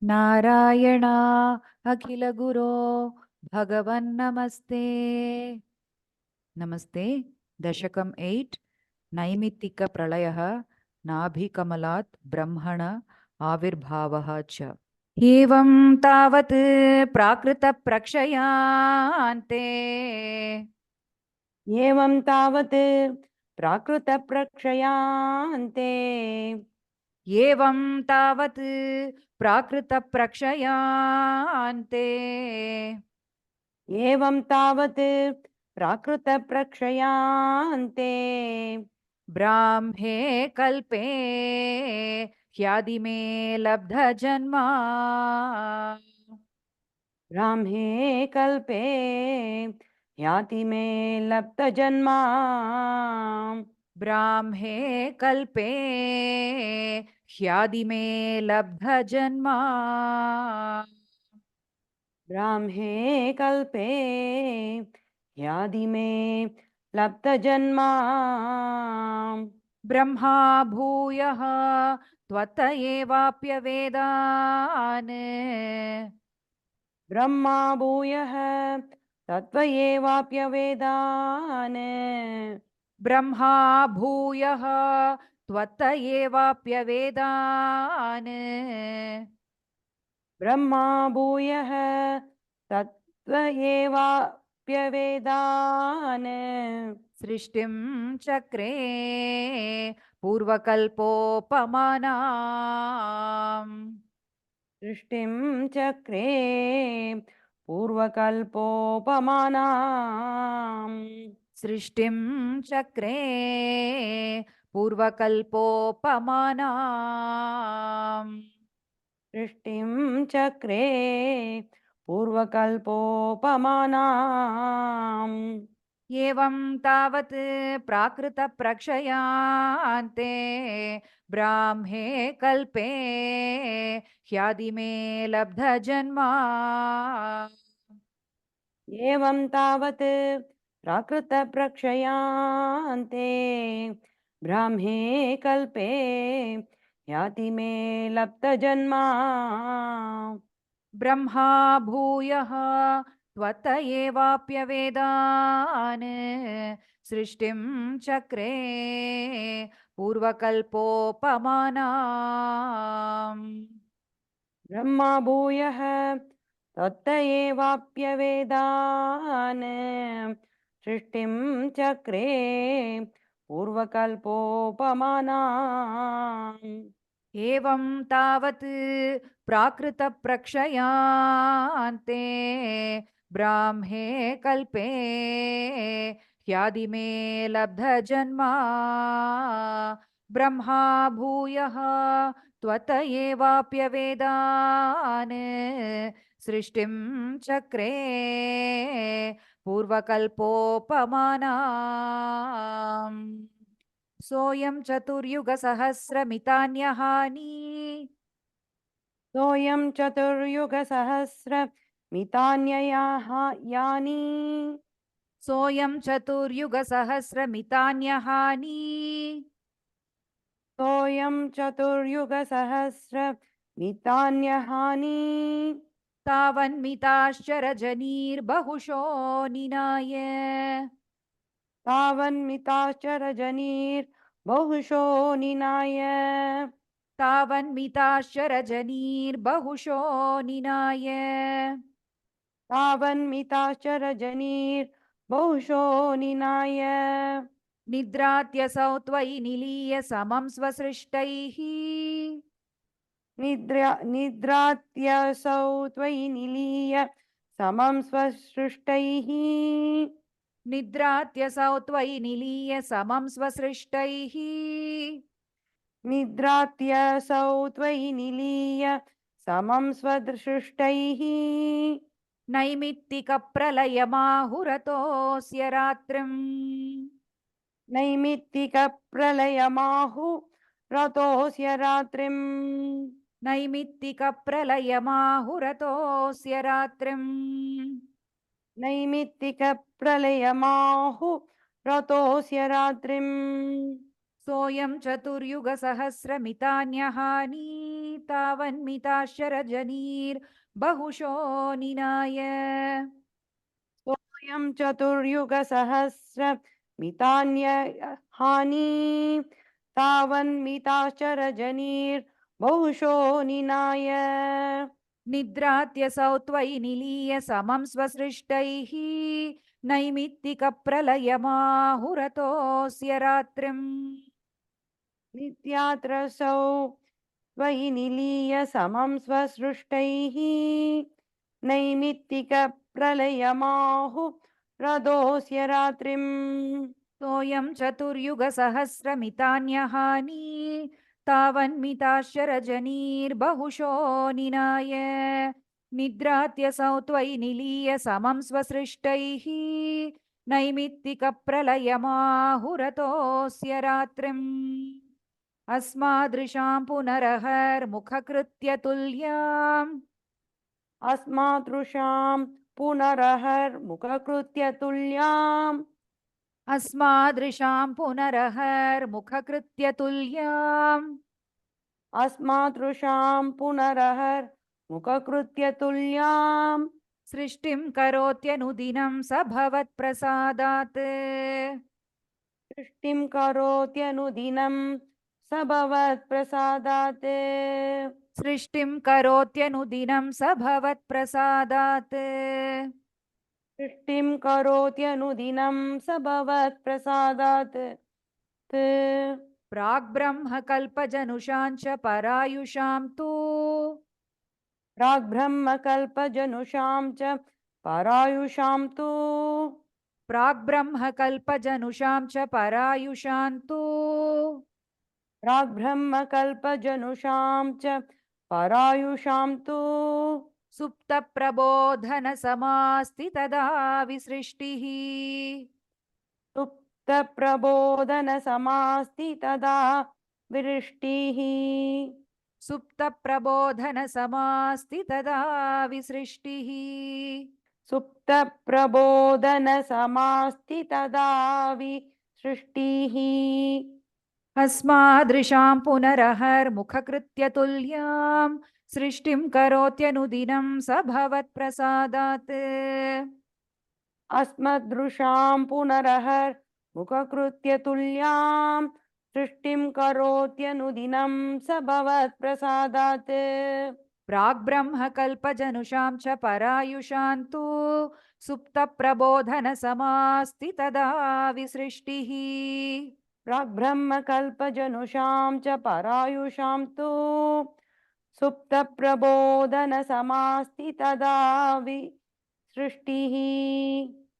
ನಾರಾಯಣ ಅಖಿಲ ಗುರೋ ಭಗವನ್ ನಮಸ್ತೆ. ನಮಸ್ತೆ. ದಶಕಂ 8 ನೈಮಿತ್ತಿಕ ಪ್ರಳಯ ನಾಭಿಕಮಲಾತ್ ಬ್ರಹ್ಮಣ ಆವಿರ್ಭಾವಃ ಚ. ಏವಂ ತಾವತ್ ಪ್ರಾಕೃತ ಪ್ರಕ್ಷಯಾಂತೆ एवं तावत् प्राकृतप्रक्षयान्ते ಏವಂ ತಾವತ್ ಪ್ರಾಕೃತ ಪ್ರಕ್ಷಯಾಂತೆ एवं तावत् प्राकृतप्रक्षयान्ते ಬ್ರಾಹ್ಮೇ ಕಲ್ಪೇ ಹ್ಯಾದಿಮೇ ಲಬ್ಧ ಜನ್ಮ ब्राह्मे कल्पे याति मे लब्धजन्मा ಬ್ರಾಹ್ಮೇ ಕಲ್ಪೇ ಹ್ಯಾದಿಮೇ ಲಬ್ಧ ಜನ್ಮ ब्राह्मे कल्पे याति मे लब्धजन्मा ಬ್ರಹ್ಮಾ ಭೂಯಃ ತ್ವತ ಏವಾಪ್ಯವೇದಾನ್ ब्रह्मा भूयः तत्त्वयेवाप्यवेदान् ಬ್ರಹ್ಮಾ ಭೂಯಃ ತ್ವತ ಏವಾಪ್ಯವೇದಾನ್ ब्रह्मा भूयः तत्त्वयेवाप्यवेदान् सृष्टिं चक्रे पूर्वकल्पोपमानाम् सृष्टिं चक्रे पूर्वकल्पोपमानाम् सृष्टिं चक्रे पूर्वकल्पोपमानाम् सृष्टिं चक्रे पूर्वकल्पोपमानाम् एवं तावत् प्राकृतप्रक्षयान्ते ब्राह्मे कल्पे ह्यादिमे लब्धजन्मा एवं तावत् प्राकृतप्रक्षयान्ते ब्राह्मे कल्पे याति मे लब्धजन्मा ब्रह्मा भूयः त्वत एवाप्यवेदान् सृष्टिं चक्रे पूर्वकल्पोपमानाम् ब्रह्मा भूयः तत्त एवाप्यवेदान् सृष्टिं चक्रे पूर्वकल्पोपमानाम् एवं तावत् प्राकृतप्रक्षयान्ते ब्राह्मे कल्पे ह्यादिमे लब्धजन्मा ब्रह्मा भूयः त्वत एवाप्यवेदान् सृष्टिं चक्रे पूर्वकल्पोपमानाम् सोऽयं चतुर्युगसहस्रमितान्यहानि सोऽयं चतुर्युगसहस्रमितान्ययाः यानि सोऽयं चतुर्युगसहस्रमितान्यहानि सोऽयं चतुर्युगसहस्रमितान्यहानि तावन्मिताश्चरजनीर्बहुशो निनाय तावन्मिताश्चरजनीर्बहुशो निनाय तावन्मिताश्चरजनीर्बहुशो निनाय तावन्मिताश्चरजनीर्बहुशो निनाय निद्रात्यसौ त्वयि निलीय समं स्वसृष्टैः निद्रात्यसौ त्वयि निलीय समं स्वसृष्टैः निद्रात्यसौ त्वयि निलीय समं स्वसृष्टैः निद्रात्यसौ त्वयि निलीय समं स्वसृष्टैः नैमित्तिकप्रलयमाहुरतोऽस्य रात्रिम् नैमित्तिकप्रलयमाहुरतोऽस्य रात्रिम् नैमित्तिकप्रलयमाहुरतोऽस्य रात्रिम् नैमित्तिकप्रलयमाहुरतोऽस्य रात्रिम् सोऽयं चतुर्युगसहस्रमितान्यहानि तावन्मिताश्चरजनीर्बहुशो निनाय सोऽयं चतुर्युगसहस्रमितान्यहानि तावन्मिताश्चरजनीर्बहुशो निनाय निद्रात्यसौ त्वयि निलीय समं स्वसृष्टैः नैमित्तिकप्रलयमाहुरतोऽस्य रात्रिम् नित्यात्रसौ त्वयि निलीय समं स्वसृष्टैः नैमित्तिकप्रलयमाहु रथोऽस्य रात्रिम् सोऽयं चतुर्युगसहस्रमितान्यहानि तावन्मिताश्चरजनीर्बहुशो निनाय निद्रात्यसौ त्वयि निलीय समं स्वसृष्टैः नैमित्तिकप्रलयमाहुरतोऽस्य रात्रिम् अस्मादृशां पुनरहर्मुखकृत्य तुल्याम् अस्मातृशां पुनरहर्मुखकृत्य तुल्याम् अस्मादृशां पुनरहर्मुखकृत्य तुल्याम् अस्मातृशां पुनरहर्मुखकृत्य तुल्याम् सृष्टिं करोत्यनुदिनं स भवत्प्रसादात् सृष्टिं करोत्यनुदिनं स भवत्प्रसादात् सृष्टिं करोत्यनुदिनं स भवत्प्रसादात् सृष्टिं करोत्यनुदिनं स भवत्प्रसादात् प्राग्ब्रह्मकल्पजनुषां च परायुषां तु प्राग्ब्रह्मकल्पजनुषां च परायुषां तु प्राग्ब्रह्मकल्पजनुषां च परायुषां तु प्राग्ब्रह्मकल्पजनुषां च परायुषां तु सुप्तप्रबोधनसमास्ति तदा विसृष्टिः सुप्तप्रबोधनसमास्ति तदा वृष्टिः सुप्तप्रबोधनसमास्ति तदा विसृष्टिः सुप्तप्रबोधनसमास्ति तदा विसृष्टिः अस्मादृशां पुनरहर्मुखकृत्य तुल्यां सृष्टिं करोत्यनुदिनं स भवत्प्रसादात् अस्मदृशां पुनरहर्मुखकृत्य तुल्यां सृष्टिं करोत्यनुदिनं स भवत्प्रसादात् प्राग्ब्रह्मकल्पजनुषां च परायुषां तु सुप्तप्रबोधनसमास्ति तदा विसृष्टिः प्राग्ब्रह्मकल्पजनुषां च परायुषां तु सुप्तप्रबोधनसमास्ति तदा विसृष्टिः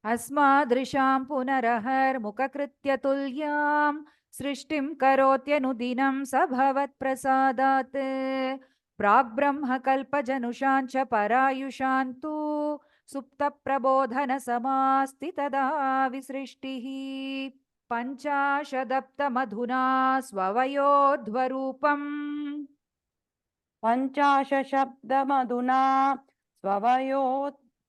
अस्मादृशां पुनरहर्मुखकृत्य तुल्यां सृष्टिं करोत्यनुदिनं स भवत्प्रसादात् प्राग्ब्रह्मकल्पजनुषां च परायुषां तु सुप्तप्रबोधनसमास्ति तदा विसृष्टिः पञ्चाशदप्तमधुना स्ववयोध्वरूपम् पञ्चाशशब्दमधुना स्ववयोर्तरूपम्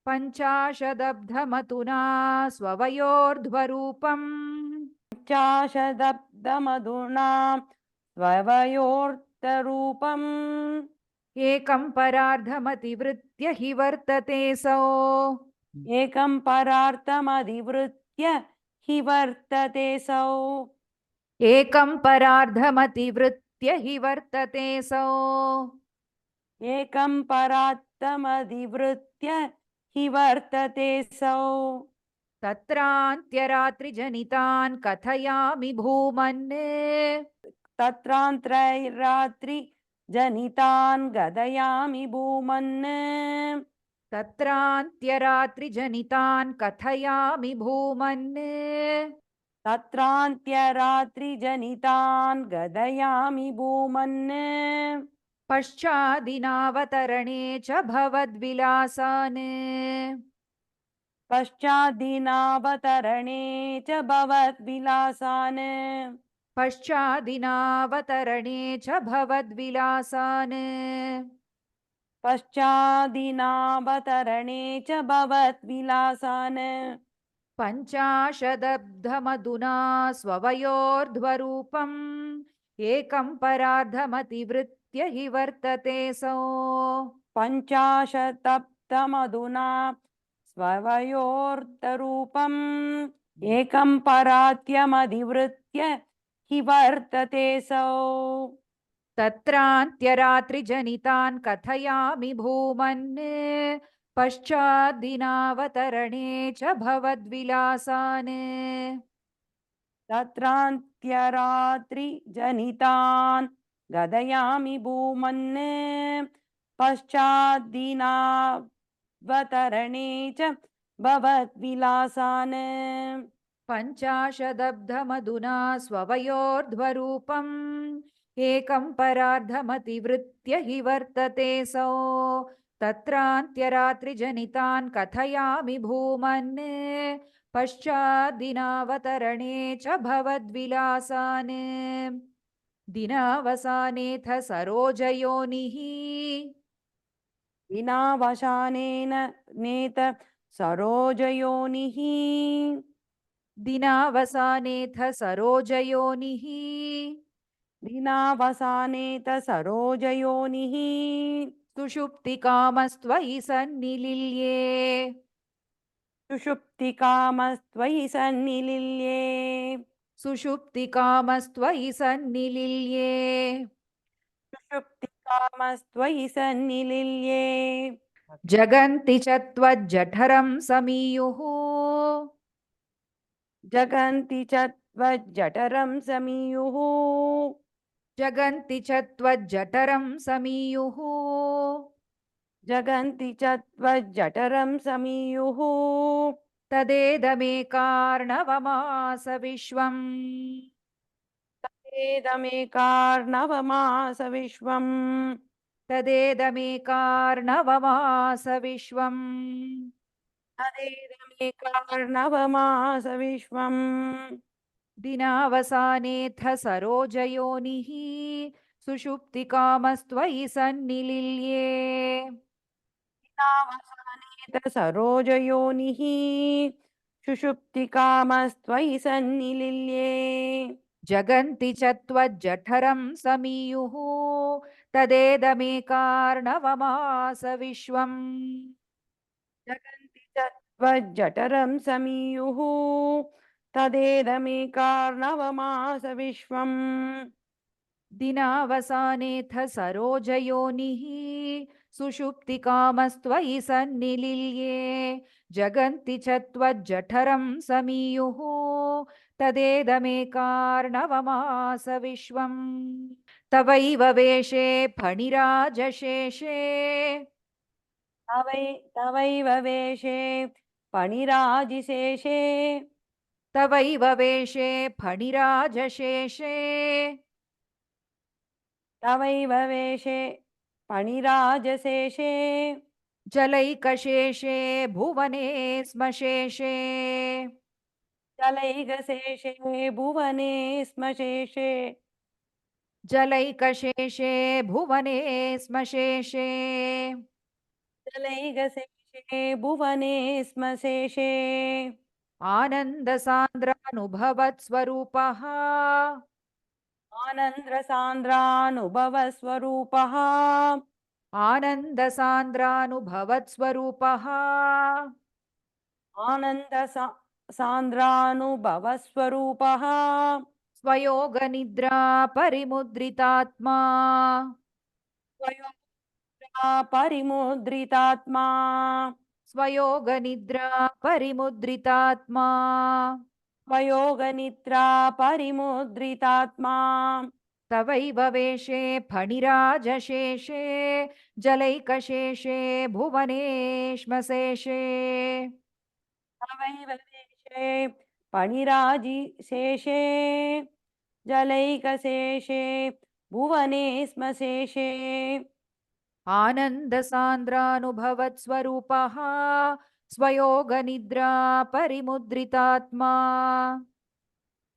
पञ्चाशदब्धमधुना स्ववयोर्ध्वरूपम् पञ्चाशदब्दमधुना स्ववयोर्तरूपम् एकं परार्धमतिवृत्य हि वर्तते सौ एकं परार्थमधिवृत्य हि वर्तते सौ एकं परार्धमतिवृत्य हि वर्तते सौ एकं परार्थमधिवृत्य हि वर्तते सौ तत्रान्त्यरात्रिजनितान् कथयामि भूमन् तत्रान्तररात्रिजनितान् गदयामि भूमन् तत्रान्त्यरात्रिजनितान् कथयामि भूमन् तत्रान्त्यरात्रिजनितान् गदयामि भूमन् पश्चादिनावतरणे च भवद्विलासान् पश्चाद्दिनावतरणे च भवद्विलासान् पश्चादिनावतरणे च भवद्विलासान् पश्चाद्दिनावतरणे च भवद्विलासान् पञ्चाशदब्धमधुना स्ववयोर्ध्वरूपम् एकं परार्धमतिवृत्य हि वर्तते सौ। पञ्चाशत्तप्तमधुना स्ववयोर्तरूपम् एकं परात्यमधिवृत्य हि वर्तते सौ। तत्रान्त्यरात्रिजनितान् कथयामि भूमन् पश्चाद्दिनावतरणे च भवद्विलासान्। तत्रान्त्यरात्रिजनितान् गदयामि भूमन् पश्चाद्दिनावतरणे च भवद्विलासान्। पञ्चाशदब्धमधुना स्ववयोर्ध्वरूपम् एकं परार्धमतिवृत्य हि वर्तते सौ। तत्रान्त्यरात्रिजनितान् कथयामि भूमन् पश्चाद्दिनावतरणे च भवद्विलासान्। दिनावसानेऽथ सरोजयोनिः विनावशानेन नेत सरोजयोनिः दिनावसानेऽथ सरोजयोनिः दिनावसानेत सरोजयोनिः सुषुप्तिकामस्त्वयि सन्निलिल्ये। सुषुप्तिकामस्त्वयि सन्निलिल्ये सुषुप्तिकामस्त्वयि सन्निलिल्ये। सुषुप्तिकामस्त्वयि सन्निलिल्ये जगन्ति च त्वज्जठरं समीयुः जगन्ति च त्वज्जठरं समीयुः जगन्ति च त्वज्जठरं समीयुः जगन्ति च त्वज्जठरं समीयुः तदेदमेकार्णवमास विश्वम्। वेदमेकार्णवमास विश्वम् तदेदमेकार्णवमास विश्वम्। तदेदमेकार्णवमास विश्वम् दिनावसानेऽथ सरोजयोनिः सुषुप्तिकामस्त्वयि सन्निलिल्ये। नावसानेत सरोजयोनिः सुषुप्तिकामस्त्वयि सन्निलिल्ये जगन्ति च त्वज्जठरं समीयुः तदेदमेकार्णवमास विश्वम्। जगन्ति च त्वज्जठरं समीयुः तदेदमेकार्णवमास विश्वम् दिनावसानेऽथ सरोजयोनिः सुषुप्तिकामस्त्वयि सन्निलिल्ये। जगन्ति च त्वज्जठरं समीयुः तदेदमेकार्णवमास विश्वम्। तवैव वेशे फणिराजशेषे तवैव वेशे फणिराजिशेषे तवैव वेशे फणिराजशेषे तवैव वेशे फणिराजशेषे जलैकशेषे भुवने स्मशेषे जलैकशेषे भुवने स्मशेषे जलैकशेषे भुवने स्मशेषे जलैकशेषे भुवने स्मशेषे आनन्दसान्द्रानुभवत्स्वरूपः आनन्द्रसान्द्रानुभवस्वरूपः आनन्दसान्द्रानुभवत्स्वरूपः सान्द्रानुभवस्वरूपः स्वयोगनिद्रा परिमुद्रितात्मा स्वयोगनिद्रा परिमुद्रितात्मा स्वयोगनिद्रा परिमुद्रितात्मा स्वयोगनिद्रा परिमुद्रितात्मा तवैव वेशे फणिराजशेषे जलैकशेषे भुवनेश्मशेषे तवैव देशे फणिराजिशेषे जलैकशेषे भुवने स्मशेषे आनन्दसान्द्रानुभवत्स्वरूपः स्वयोगनिद्रा परिमुद्रितात्मा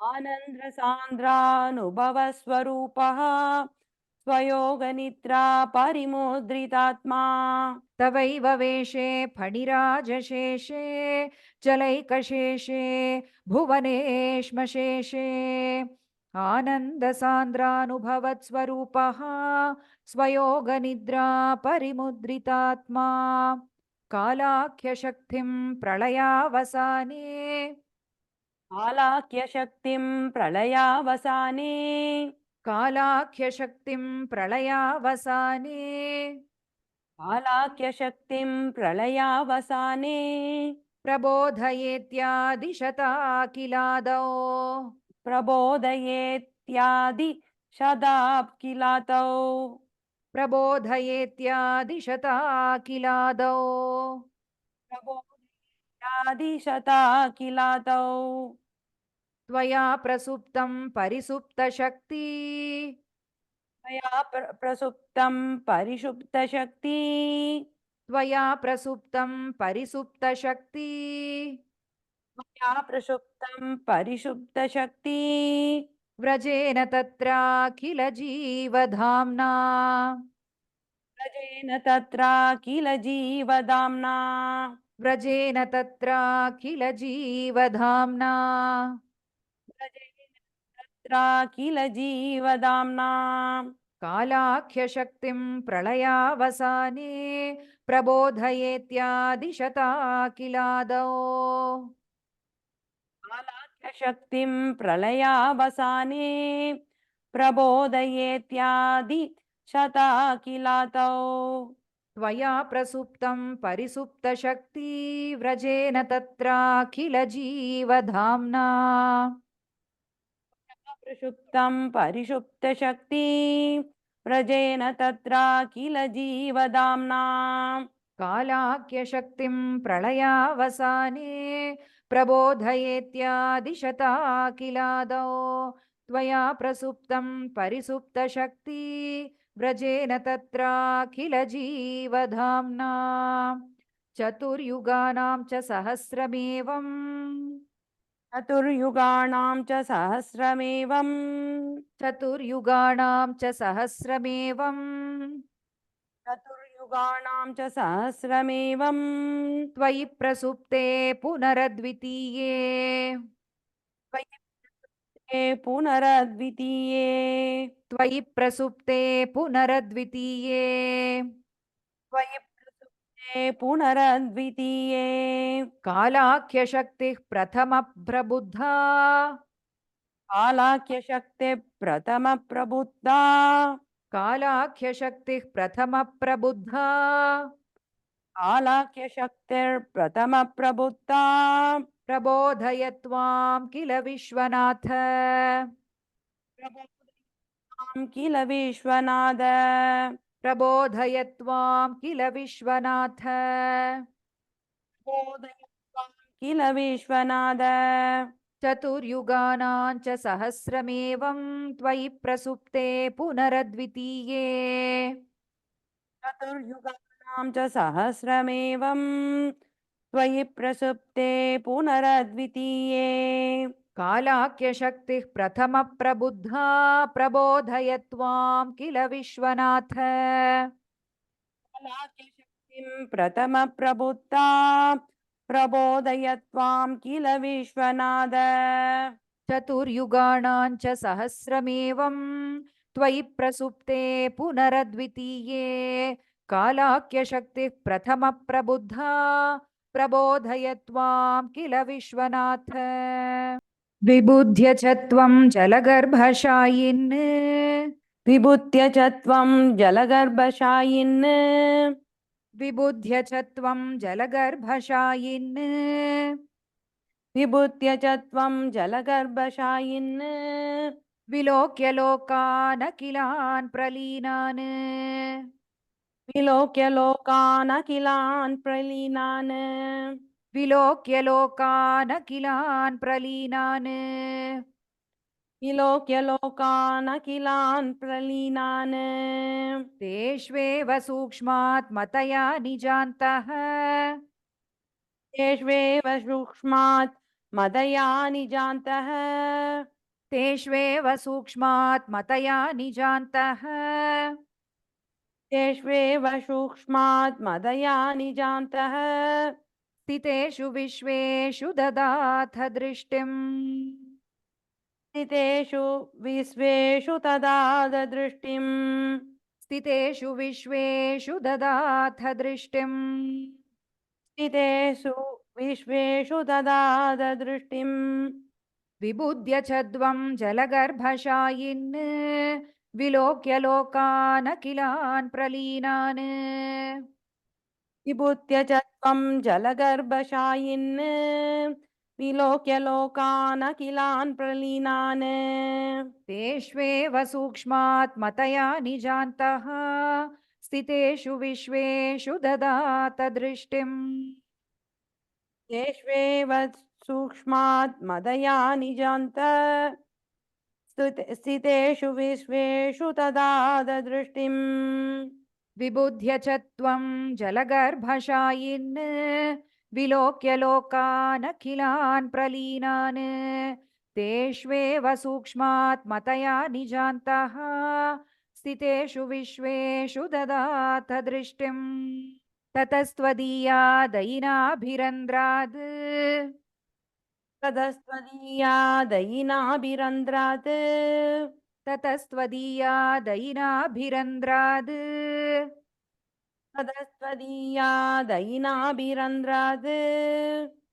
आनन्द्रसान्द्रानुभवस्वरूपः स्वयोगनिद्रा परिमुद्रितात्मा तवैव वेशे फणिराजशेषे जलैकशेषे भुवनेश्मशेषे आनन्दसान्द्रानुभवत्स्वरूपः स्वयोगनिद्रा परिमुद्रितात्मा कालाख्यशक्तिं प्रलयावसाने आलाख्यशक्तिं प्रलयावसाने कालाख्यशक्तिं प्रलयावसाने आलाख्यशक्तिं प्रलयावसाने प्रबोधयेत्यादिशताकिलादौ प्रबोधयेत्यादि शदाब्किलातौ प्रबोधयेत्यादिशताकिलादौ प्रबोधयादि शताकिलातौ त्वया प्रसुप्तं परिसुप्तशक्ति मया प्रसुप्तं परिषुप्तशक्ति त्वया प्रसुप्तं परिसुप्तशक्ति मया प्रसुप्तं परिषुप्तशक्ति व्रजेन तत्राखिलजीवधाम्ना व्रजेन तत्राखिल जीवदाम्ना व्रजेन तत्राखिलजीवधाम्ना व्रजेन तत्राखिल जीवदाम्ना कालाख्यशक्तिं प्रलयावसाने प्रबोधयेत्यादिशताकिलादौ कालाख्यशक्तिं प्रलयावसाने प्रबोधयेत्यादि शताकिलातौ त्वया प्रसुप्तं परिसुप्तशक्ति व्रजेन तत्राखिलजीवधाम्ना प्रसुप्तं परिषुप्तशक्ति व्रजेन तत्राखिल जीवदाम्ना कालाख्यशक्तिं प्रलयावसाने प्रबोधयेत्यादिशताकिलादौ त्वया प्रसुप्तं परिसुप्तशक्ति व्रजेन तत्राखिलजीवधाम्ना चतुर्युगानां च सहस्रमेवम् चतुर्युगाणां च सहस्रमेवम् चतुर्युगाणां च सहस्रमेवम् चतुर्युगाणां च सहस्रमेवम् त्वयि प्रसुप्ते पुनरद्वितीये त्वयि पुनरद्वितीये त्वयि प्रसुप्ते पुनरद्वितीये त्वयि प्रसुप्ते पुनरद्वितीये कालाख्यशक्तिः प्रथमप्रबुद्धा कालाख्यशक्ते प्रथमप्रबुद्धा कालाख्यशक्तिः प्रथमप्रबुद्धा कालाख्यशक्तिर्प्रथमप्रबुद्धा प्रबोधयत्वां किल विश्वनाथ प्रबोधयतां किल विश्वनाद प्रबोधयत्वां किल विश्वनाथ प्रबोधयतां किल विश्वनाद चतुर्युगानां च सहस्रमेवं त्वयि प्रसुप्ते पुनरद्वितीये चतुर्युगानां च सहस्रमेवं त्वयि प्रसुप्ते पुनरद्वितीये कालाख्यशक्तिः प्रथमप्रबुद्धा प्रबोधयत्वां किल विश्वनाथ कालाख्यशक्तिं प्रथमप्रबुद्धा प्रबोधयत्वां किल विश्वनाद चतुर्युगाणां च सहस्रमेवं त्वयि प्रसुप्ते पुनरद्वितीये कालाख्यशक्तिः प्रथमप्रबुद्धा प्रबोधयत्वां किल विश्वनाथ विबुध्य च त्वं जलगर्भशायिन् विभूत्य च त्वं जलगर्भशायिन् विबुध्य च त्वं जलगर्भशायिन् विभूत्य च त्वं जलगर्भशायिन् विलोक्य लोकानखिलान् प्रलीनान् विलोक्य लोकानखिलान् प्रलीनान् विलोक्य लोकानखिलान् प्रलीनान् विलोक्य लोकानखिलान् प्रलीनान् तेष्वेव सूक्ष्मात् मतया निजान्तः तेष्वेव सूक्ष्मात् मदया निजान्तः तेष्वेव सूक्ष्मात् मतया निजान्तः तेष्वेव सूक्ष्मात् मदया निजान्तः स्थितेषु विश्वेषु ददाथ दृष्टिम् स्थितेषु विश्वेषु तदा दृष्टिम् स्थितेषु विश्वेषु ददाथ दृष्टिम् स्थितेषु विश्वेषु तदा दृष्टिम् विबुध्य च द्वं जलगर्भशायिन् विलोक्य लोकानखिलान् प्रलीनान् विभूत्य च त्वं जलगर्भशायिन् विलोक्य लोकानखिलान् प्रलीनान् तेष्वेव सूक्ष्मात् मतया निजान्तः स्थितेषु विश्वेषु ददात दृष्टिम् येष्वेव सूक्ष्मात् मदया निजान्त स्थितेषु विश्वेषु तदा दृष्टिम् विबुध्य च त्वं जलगर्भशायिन् विलोक्य लोकानखिलान् प्रलीनान् तेष्वेव सूक्ष्मात् मतया निजान्तः स्थितेषु विश्वेषु ददाथ दृष्टिम् ततस्त्वदीया दयिनाभिरन्द्राद् तदस्त्वदीया दयिनाभिरन्द्रात् ततस्त्वदीया दयिनाभिरन्द्राद् तदस्त्वदीया दयिनाभिरन्द्रात्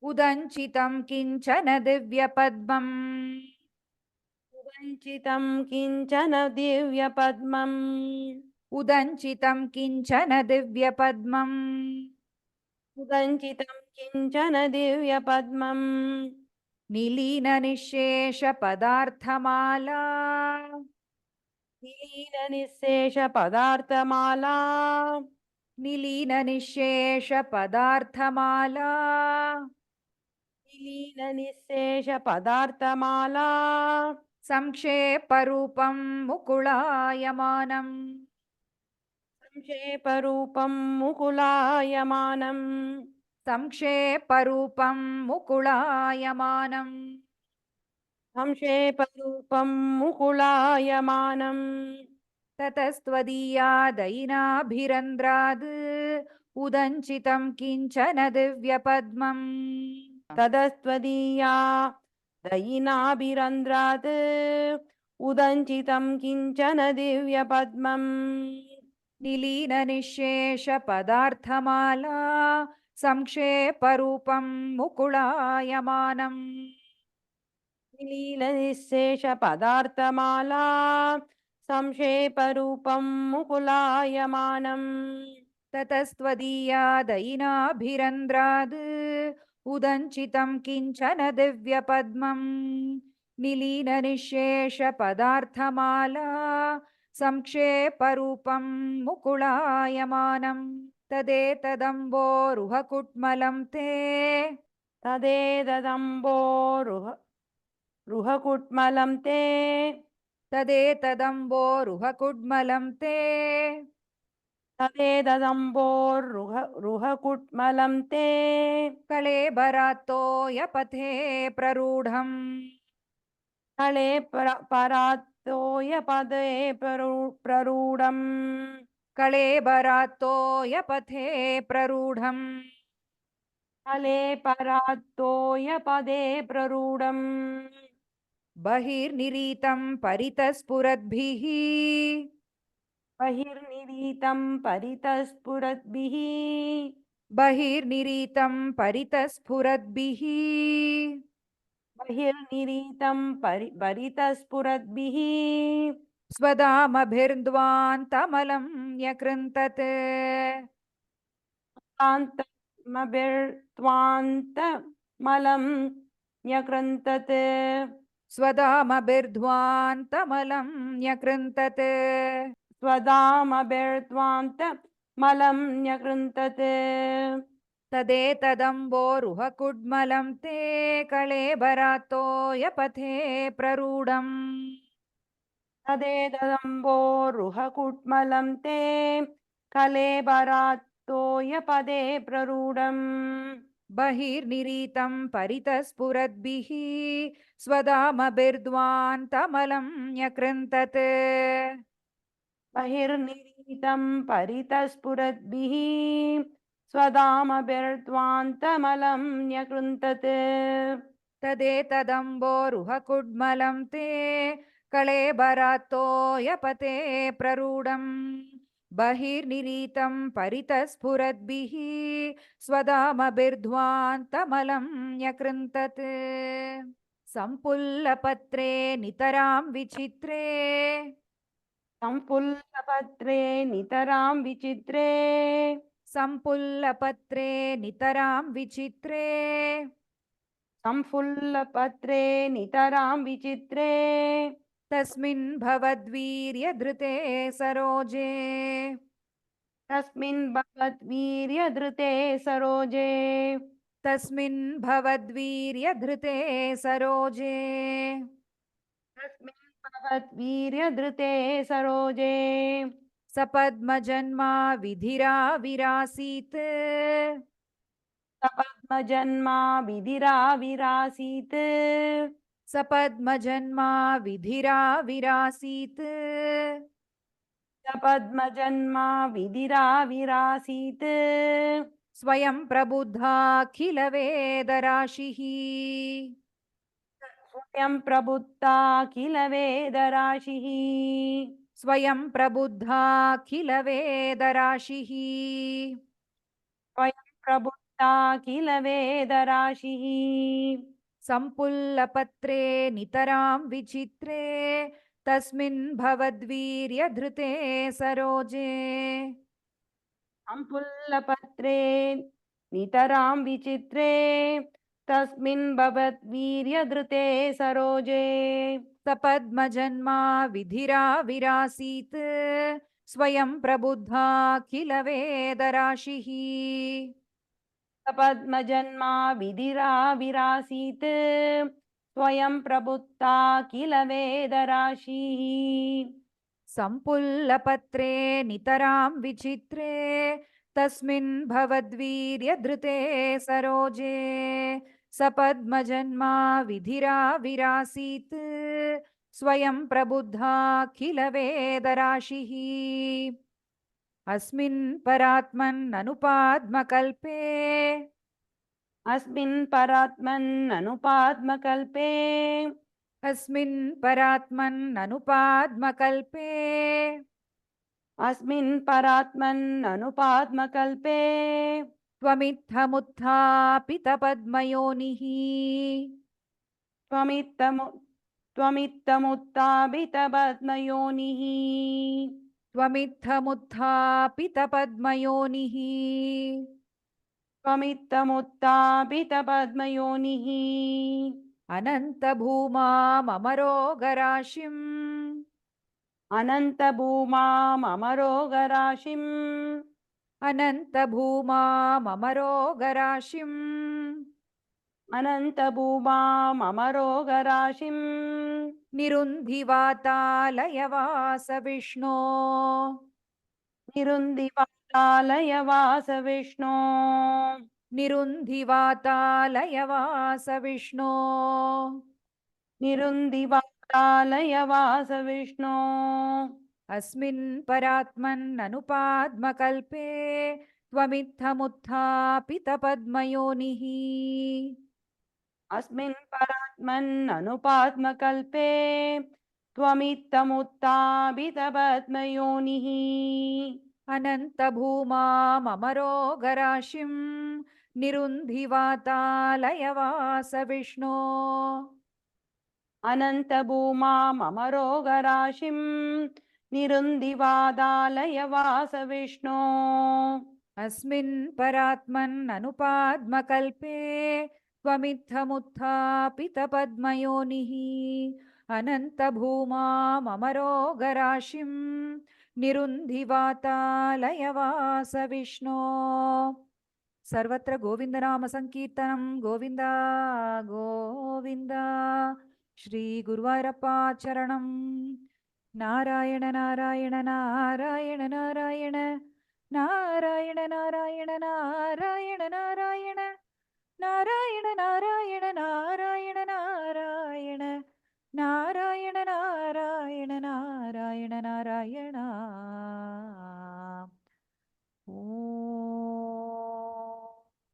उदञ्चितं किञ्चन दिव्यपद्मम् वञ्चितं किञ्चन दिव्यपद्मम् उदञ्चितं किञ्चन दिव्यपद्मम् उदञ्चितं किञ्चन दिव्यपद्मम् निलीननिःशेषपदार्थमाला निलीननिःशेषपदार्थमाला निलीननिःशेषपदार्थमाला निलीननिःशेषपदार्थमाला संक्षेपरूपं मुकुलायमानम् संक्षेपरूपं मुकुलायमानम् संक्षेपरूपं मुकुलायमानम् संक्षेपरूपं मुकुलायमानम् ततस्त्वदीया दयिनाभिरन्द्राद् उदञ्चितं किञ्चन दिव्यपद्मम् तदस्त्वदीया दयिनाभिरन्द्रात् उदञ्चितं किञ्चन दिव्यपद्मम् निलीननिःशेषपदार्थमाला संक्षेपरूपं मुकुलायमानम् निलीननिःशेषपदार्थमाला संक्षेपरूपं मुकुलायमानम् ततस्त्वदीया दयिनाभिरन्द्राद् उदञ्चितं किञ्चन दिव्यपद्मम् निलीननिःशेषपदार्थमाला संक्षेपरूपं मुकुलायमानम् तदेतदम्बोरुहकुट्मलं ते रुहकुट्मलं ते तदेतदम्बोरुहकुड्मलं ते रुहकुट्मलं ते कळेबरात्तोयपथे प्ररूढम् हळे परात्तोयपदे प्ररूढम् कळेबरात्तोयपथे प्ररूढम् हले परात्तोयपदे प्ररूढम् बहिर्निरीतं परितस्फुरद्भिः बहिर्निरीतं परितस्फुरद्भिः बहिर्निरीतं परितस्फुरद्भिः बहिर्निरीतं परितस्फुरद्भिः स्वदामभिर्द्वान्तमलं न्यकृन्तत् कान्तमभिर्त्वान्तमलं न्यकृन्तत् स्वदामभिर्ध्वान्तमलं न्यकृन्तत् स्वदामभिर्त्वान्तमलं न्यकृन्तत् तदेतदम्बोरुहकुड्मलं ते कळेबरात्तोयपथे प्ररूढम् तदेतदम्बोरुहकुट्मलं ते कलेबरात्तोयपदे प्ररूढम् बहिर्निरीतं परितस्फुरद्भिः स्वदामभिर्ध्वान्तमलं न्यकृन्तत् बहिर्निरीतं परितस्फुरद्भिः स्वदामभिर्त्वान्तमलं न्यकृन्तत् तदेतदम्बोरुहकुड्मलं ते कळेबरात्तोयपते प्ररूढम् बहिर्निरीतं परितस्फुरद्भिः स्वधामभिर्ध्वान्तमलं न्यकृन्तत् सम्पुल्लपत्रे नितरां विचित्रे संपुल्लपत्रे नितरां विचित्रे सम्पुल्लपत्रे नितरां विचित्रे संफुल्लपत्रे नितरां विचित्रे तस्मिन् भवद्वीर्यधृते सरोजे तस्मिन् भवद्वीर्यधृते सरोजे तस्मिन् भवद्वीर्यधृते सरोजे तस्मिन् भवद्वीर्यधृते सरोजे सपद्मजन्मा विधिरा विरासीत् सपद्मजन्मा विधिराविरासीत् सपद्मजन्मा विधिरा विरासीत् सपद्मजन्मा विधिराविरासीत् स्वयं प्रबुद्धाखिलवेदराशिः स्वयं प्रबुद्धा किल वेदराशिः स्वयं प्रबुद्धाखिलवेदराशिः स्वयं प्रबुद्धा किल वेदराशिः सम्पुल्लपत्रे नितरां विचित्रे तस्मिन् भवद्वीर्यधृते सरोजे संपुल्लपत्रे नितरां विचित्रे तस्मिन् भवद्वीर्यधृते सरोजे सपद्मजन्मा विधिरा विरासीत् स्वयं प्रबुद्धाखिलवेदराशिः सपद्मजन्मा विधिराविरासीत् स्वयं प्रबुद्धा किल वेदराशिः सम्पुल्लपत्रे नितरां विचित्रे तस्मिन् भवद्वीर्यधृते सरोजे सपद्मजन्मा विधिरा विरासीत् स्वयं प्रबुद्धाखिलवेदराशिः अस्मिन् परात्मन्ननुपाद्मकल्पे अस्मिन् परात्मन्ननुपाद्मकल्पे अस्मिन् परात्मन्ननुपाद्मकल्पे अस्मिन् परात्मन्ननुपाद्मकल्पे त्वमित्थमुत्थापितपद्मयोनिः त्वमित्थमुत्थापितपद्मयोनिः त्वमित्थमुत्थापितपद्मयोनिः त्वमित्थमुत्थापितपद्मयोनिः अनन्तभूमामरोगराशिम् अनन्तभूमामरोगराशिम् अनन्तभूमामरोगराशिम् अनन्तभूमामरोगराशिम् निरुन्धिवातालयवास विष्णो निरुन्दिवातालयवास विष्णो निरुन्धिवातालयवास विष्णो निरुन्दिवातालयवास विष्णो अस्मिन् परात्मन्ननुपाद्मकल्पे त्वमित्थमुत्थापितपद्मयोनिः अस्मिन् परात्मन्ननुपात्मकल्पे त्वमित्थमुत्थापितपद्मयोनिः अनन्तभूमामरोगराशिं निरुन्धिवातालयवास विष्णो अनन्तभूमामरोगराशिं निरुन्दिवातालयवास विष्णो अस्मिन् परात्मन्ननुपाद्मकल्पे त्वमित्थमुत्थापितपद्मयोनिः अनन्तभूमामरोगराशिं निरुन्धिवातालयवास विष्णो सर्वत्र गोविन्दनामसङ्कीर्तनं गोविन्द गोविन्द श्रीगुरुवायूरप्पाचरणं नारायण नारायण नारायण नारायण नारायण नारायण नारायण नारायण